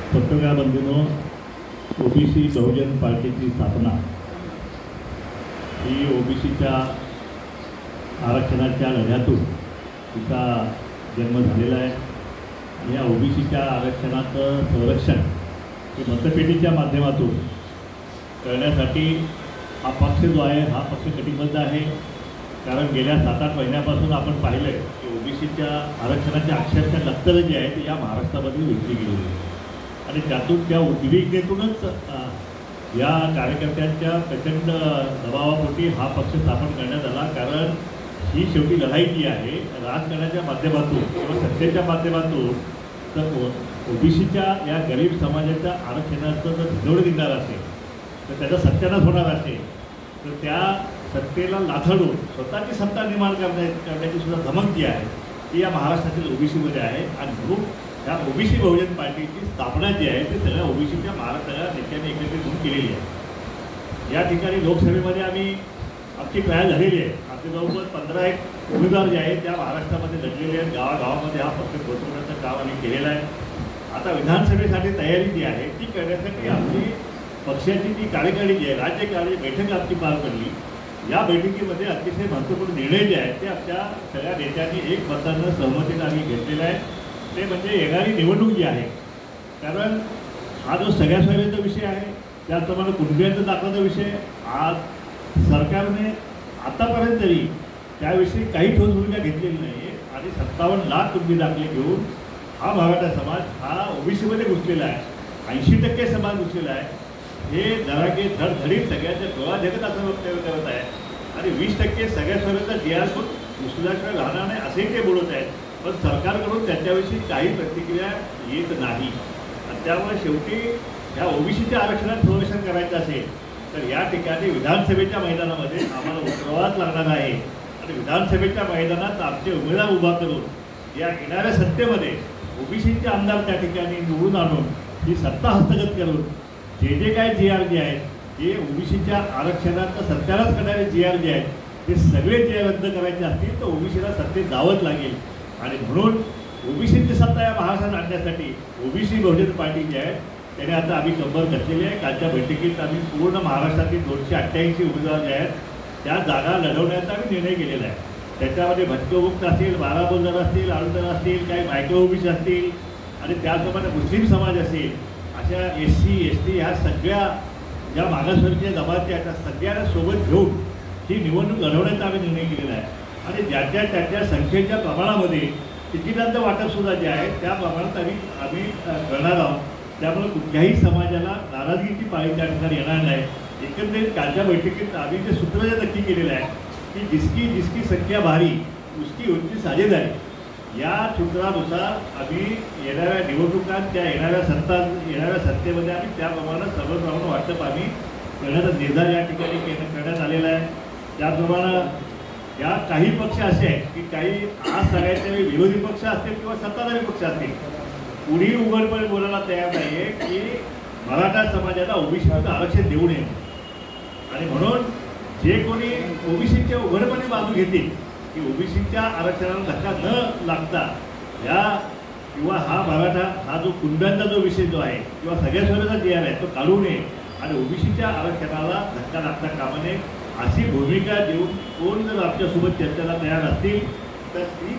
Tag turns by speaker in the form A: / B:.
A: पत्रकार बंधूंनो, ओबीसी बहुजन पार्टीची स्थापना ही ओबीसीच्या आरक्षणाच्या लढ्यातून तिचा जन्म झालेला आहे आणि या ओबीसीच्या आरक्षणाचं संरक्षण हे मतपेटीच्या माध्यमातून करण्यासाठी हा पक्ष जो आहे हा पक्ष कटिबद्ध आहे। कारण गेल्या 7-8 महिन्यापासून आपण पाहिलं आहे की ओबीसीच्या आरक्षणाच्या अक्षरशः दप्तर जे आहे ते या महाराष्ट्रामध्ये विकली गेलेली आहे आणि त्यातून त्या उद्विग्नतेतूनच या कार्यकर्त्यांच्या प्रचंड दबावापोटी हा पक्ष स्थापन करण्यात आला। कारण ही शेवटी लढाई जी आहे राजकारणाच्या माध्यमातून किंवा सत्तेच्या माध्यमातून तर ओबीसीच्या या गरीब समाजाच्या आरक्षणाचं जर धिजवड निघणार असेल तर त्याचा सत्यानाश होणार असेल तर त्या सत्तेला लाथडून स्वतःची सत्ता निर्माण करण्याची सुद्धा धमक जी आहे ती या महाराष्ट्रातील ओबीसीमध्ये आहे आणि म्हणून या ओबीसी बहुजन पार्टीची स्थापना जी आहे ती सगळ्या ओबीसीच्या महाराष्ट्राच्या नेत्यांनी एकत्रित होऊन केलेली आहे। या ठिकाणी लोकसभेमध्ये आमची ट्रायल झालेली आहे। आमचे जवळपास 15 उमेदवार जे आहेत त्या महाराष्ट्रामध्ये लढलेले आहेत। गावागावामध्ये हा पक्ष पोहोचवण्याचं काम आम्ही केलेलं आहे। आता विधानसभेसाठी तयारी जी आहे ती करण्यासाठी आमची पक्षाची जी कार्यकारिणी जी आहे राज्यकारिणी बैठक आमची पार पडली। या बैठकीमध्ये अतिशय महत्त्वपूर्ण निर्णय जे आहेत ते आमच्या सगळ्या नेत्यांनी एकमतानं सहमतीनं आम्ही घेतलेला आहे। ते म्हणजे येणारी निवडणूक जी आहे, कारण हा जो सगळ्या सोयीचा विषय आहे त्याचप्रमाणे कुटुंबियांचा दाखलाचा विषय आज सरकारने आतापर्यंत तरी त्याविषयी काही ठोस भूमिका घेतलेली नाही आहे आणि 57 लाख कुटुंबी दाखले घेऊन हा मराठा समाज हा ओबीसीमध्ये घुसलेला आहे। 80% समाज घुसलेला आहे। हे धडाके धडधडीत सगळ्यांच्या डोळा जगत असं वक्तव्य करत आहे आणि 20% सगळ्या सोयीचा DRR पण घुसल्याशिवाय राहणार नाही असेही ते बोलत आहेत, पण सरकारकडून त्याच्याविषयी काही प्रतिक्रिया येत नाही। आणि त्यामुळे शेवटी या ओबीसीच्या आरक्षणात संरक्षण करायचं असेल तर या ठिकाणी विधानसभेच्या मैदानामध्ये आम्हाला उतरवाच लागणार आहे आणि विधानसभेच्या मैदानात आमचे उमेदवार उभा करून या येणाऱ्या सत्तेमध्ये ओबीसीचे आमदार त्या ठिकाणी निवडून आणून ही सत्ता हस्तगत करून जे काय GR जे आहेत ते ओबीसीच्या आरक्षणाचं सत्यानाश करणारे GR जे आहेत ते सगळे GR रद्द करायचे असतील तर ओबीसीला सत्तेत जावंच लागेल आणि म्हणून ओबीसीची सत्ता या महाराष्ट्रात आणण्यासाठी ओबीसी बहुजन पार्टी जी आहे त्याने आता आम्ही कंबर घातलेली आहे। कालच्या बैठकीत आम्ही पूर्ण महाराष्ट्रातील 288 उमेदवार जे आहेत त्या जागा लढवण्याचा आम्ही निर्णय केलेला आहे। त्याच्यामध्ये भटकमुक्त असतील, बाराबोलदार असतील, आळूदार असतील, काही मायक्रो ओबीसी असतील आणि त्याचप्रमाणे मुस्लिम समाज असेल, अशा SC ST ह्या सगळ्या ज्या मागासवर्गीय जमाती आहेत त्या सगळ्यांना सोबत घेऊन ही निवडणूक लढवण्याचा आम्ही निर्णय केलेला आहे आणि त्याच्या संख्येच्या प्रमाणामध्ये तिकिटांचं वाटपसुद्धा जे आहे त्या प्रमाणात आम्ही करणार आहोत। त्यामुळे कुठल्याही समाजाला नाराजगीची पाळी त्या ठिकाणी येणार नाही। एकंदरीत कालच्या बैठकीत आम्ही ते सूत्र जे नक्की केलेलं आहे की जिसकी संख्या भारी उसकी उंची साझेदारी, या सूत्रानुसार आम्ही येणाऱ्या निवडणुकात त्या येणाऱ्या सत्तेमध्ये आम्ही त्याप्रमाणे सर्वप्रमाणे वाटप आम्ही करण्याचा निर्धार या ठिकाणी करण्यात आलेला आहे। त्याप्रमाणे या काही पक्ष असे आहेत की काही आज सगळ्याचे विरोधी पक्ष असतील किंवा सत्ताधारी पक्ष असतील कुणी उघडपणे बोलायला तयार नाही आहे की मराठा समाजाला ओबीसीचं आरक्षण देऊ नये आणि म्हणून जे कोणी ओबीसीच्या उघडपणे बाजू घेतील की ओबीसीच्या आरक्षणाला धक्का न लागता या किंवा हा मराठा हा जो कुंडांचा जो विषय जो आहे किंवा सगळ्या सोयीचा GR आहे तो काढू नये आणि ओबीसीच्या आरक्षणाला धक्का लागता कामा नये अशी भूमिका देऊन कोण जर आमच्यासोबत चर्चेला तयार असतील तर ती